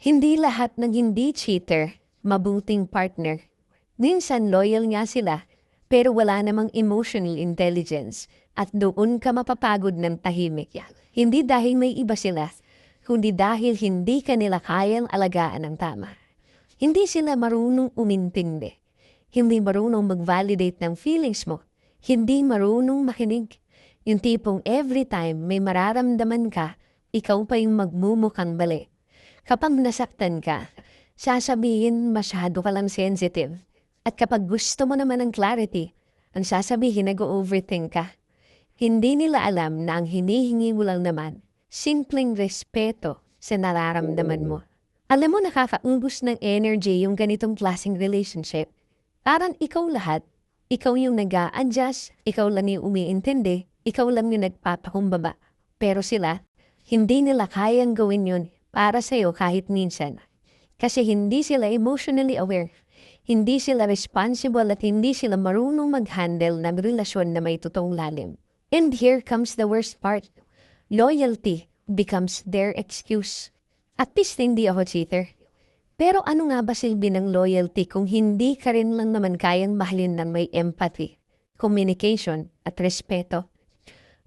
Hindi lahat ng hindi cheater, mabuting partner. Minsan loyal nga sila, pero wala namang emotional intelligence at doon ka mapapagod ng tahimik. Hindi dahil may iba sila, kundi dahil hindi kanila kayang alagaan ng tama. Hindi sila marunong umintindi. Hindi marunong mag-validate ng feelings mo. Hindi marunong makinig. Yung tipong every time may mararamdaman ka, ikaw pa yung magmumukhang bali. Kapag nasaktan ka, sasabihin masyado ka lang sensitive. At kapag gusto mo naman ng clarity, ang sasabihin nag-overthink ka. Hindi nila alam na ang hinihingi mo lang naman, simpleng respeto sa nararamdaman mo. Alam mo nakakaubos ng energy yung ganitong klaseng relationship. Parang ikaw lahat, ikaw yung nag-a-adjust, ikaw lang yung umiintindi, ikaw lang yung nagpapakumbaba. Pero sila, hindi nila kayang gawin yun para sa'yo kahit minsan. Kasi hindi sila emotionally aware. Hindi sila responsible at hindi sila marunong mag-handle ng relasyon na may totoong lalim. And here comes the worst part. Loyalty becomes their excuse. At least hindi ako cheater. Pero ano nga ba silbi ng loyalty kung hindi ka rin lang naman kayang mahalin ng may empathy, communication at respeto?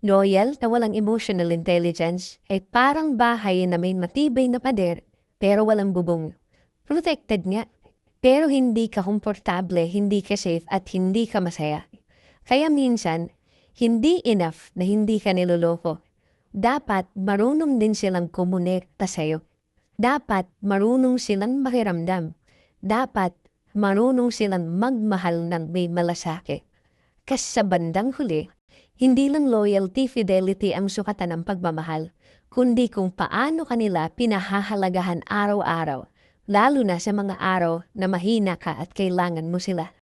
Loyal na walang emotional intelligence ay parang bahay na may matibay na pader pero walang bubong. Protected nga, pero hindi ka komportable, hindi ka safe at hindi ka masaya. Kaya minsan, hindi enough na hindi ka niloloko. Dapat marunong din silang kumonekta sa'yo. Dapat marunong silang makiramdam. Dapat marunong silang magmahal ng may malasake. Kasi sa bandang huli, hindi lang loyalty, fidelity ang sukatan ng pagmamahal, kundi kung paano kanila pinahahalagahan araw-araw, lalo na sa mga araw na mahina ka at kailangan mo sila.